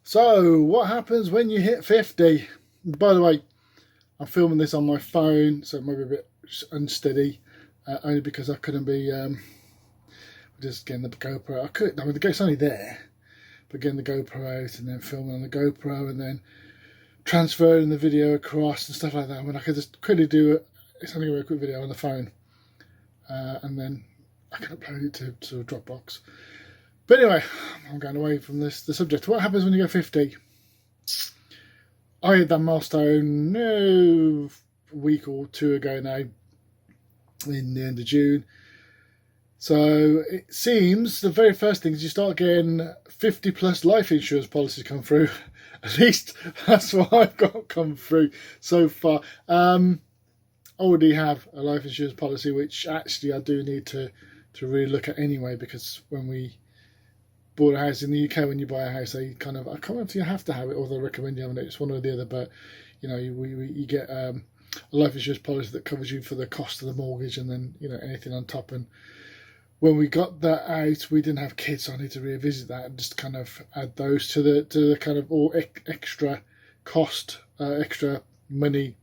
So, what happens when you hit 50? By the way, I'm filming this on my phone, so it might be a bit unsteady, only because I couldn't be just getting the GoPro. I mean, the GoPro's only there, but getting the GoPro out and then filming on the GoPro and then transferring the video across and stuff like that. I mean, I could just quickly do it. It's only a quick video on the phone, and then I can upload it to a Dropbox. But anyway, I'm going away from the subject. What happens when you go 50? I hit that milestone a week or two ago now, in the end of June. So it seems the very first thing is you start getting 50 plus life insurance policies come through. At least that's what I've got come through so far. I already have a life insurance policy, which actually I do need to really look at anyway, because when we bought a house in the UK, when you buy a house, they kind of, I can't remember if you have to have it or they recommend you having it. It's one or the other, but you know, you get a life insurance policy that covers you for the cost of the mortgage and then, you know, anything on top. And when we got that out, we didn't have kids, so I need to revisit that and just kind of add those to the kind of all extra cost, extra money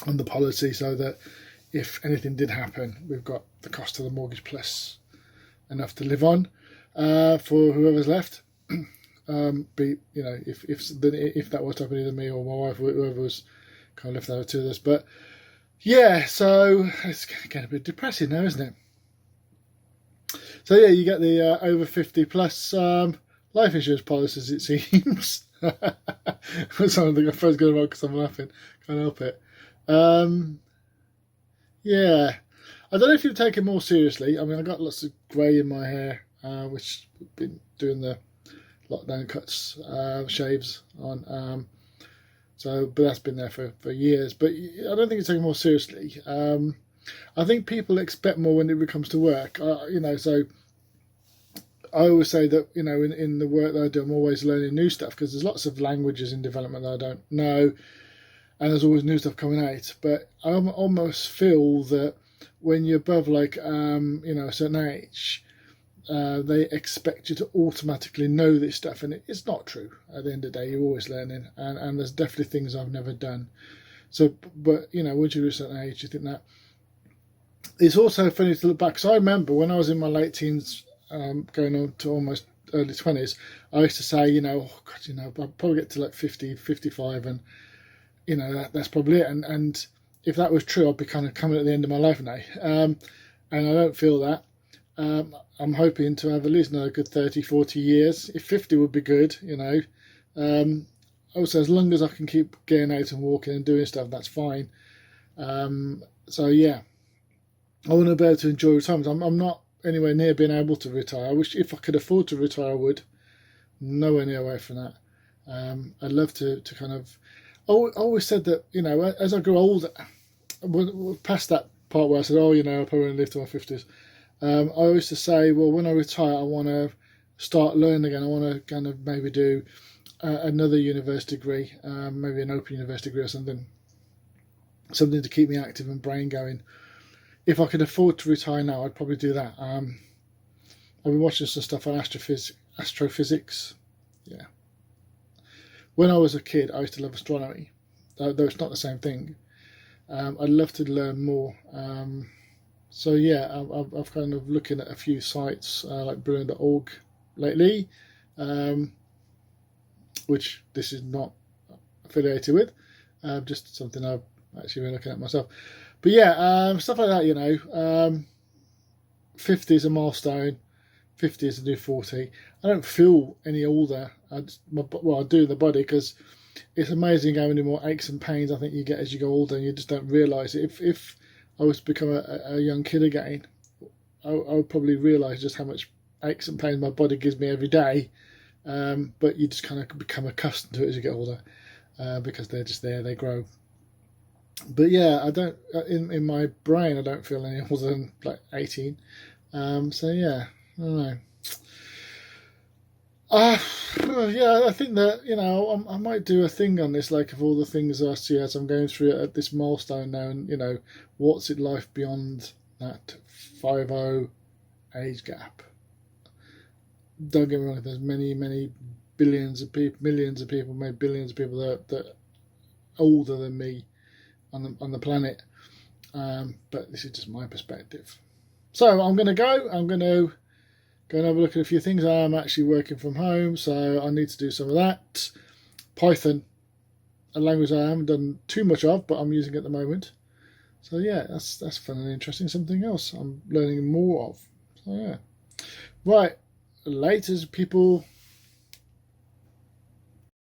on the policy, so that if anything did happen, we've got the cost of the mortgage plus enough to live on. For whoever's left, be, you know, if that was to happen, either me or my wife, whoever was kind of left over to us. But yeah, so it's getting a bit depressing now, isn't it? So yeah, you get the over 50 plus life insurance policies, it seems. Something I first going wrong because I'm laughing, can't help it. Yeah, I don't know if you take it more seriously. I mean, I got lots of grey in my hair, which we've been doing the lockdown cuts, shaves on. So, but that's been there for years. But I don't think it's taken more seriously. I think people expect more when it comes to work. You know, so I always say that, you know, in the work that I do, I'm always learning new stuff, because there's lots of languages in development that I don't know, and there's always new stuff coming out. But I almost feel that when you're above, like, you know, a certain age, they expect you to automatically know this stuff, and it's not true. At the end of the day, you're always learning, and there's definitely things I've never done. So, but you know, once you reach a certain age, you think that. It's also funny to look back, because I remember when I was in my late teens, going on to almost early 20s, I used to say, you know, oh God, you know, I'll probably get to like 50, 55, and you know, that's probably it. And if that was true, I'd be kind of coming at the end of my life now. And I don't feel that. I'm hoping to have at least another good 30, 40 years. If 50 would be good, you know. Also, as long as I can keep getting out and walking and doing stuff, that's fine. So yeah, I want to be able to enjoy retirement. I'm not anywhere near being able to retire. I wish if I could afford to retire, I would. Nowhere near away from that. I'd love to kind of. I always said that, you know, as I grew older, we're past that part where I said, oh, you know, I'll probably live to my 50s. I used to say, well, when I retire, I want to start learning again. I want to kind of maybe do another university degree, maybe an open university degree or something to keep me active and brain going. If I could afford to retire now, I'd probably do that. I've been watching some stuff on astrophysics. Yeah. When I was a kid, I used to love astronomy, though it's not the same thing. I'd love to learn more. So yeah, I've kind of looking at a few sites like brilliant.org lately, which this is not affiliated with, just something I've actually been looking at myself. But yeah, stuff like that, you know. 50 is a milestone. 50 is the new 40. I don't feel any older. I do in the body, because it's amazing how many more aches and pains I think you get as you go older, and you just don't realise it. If I was to become a young kid again, I would probably realise just how much aches and pains my body gives me every day. But you just kind of become accustomed to it as you get older, because they're just there, they grow. But yeah, I don't, in my brain, I don't feel any older than like 18. So yeah, I don't know. Yeah, I think that, you know, I might do a thing on this, like, of all the things I see as I'm going through it at this milestone now, and, you know, what's it life beyond that 50 age gap. Don't get me wrong, there's many billions of people, millions of people, maybe billions of people that are older than me on the planet. But this is just my perspective. So I'm going to go. I'm going to go and have a look at a few things. I am actually working from home, so I need to do some of that. Python, a language I haven't done too much of, but I'm using at the moment. So yeah, that's fun and interesting. Something else I'm learning more of. So yeah. Right. Later, people.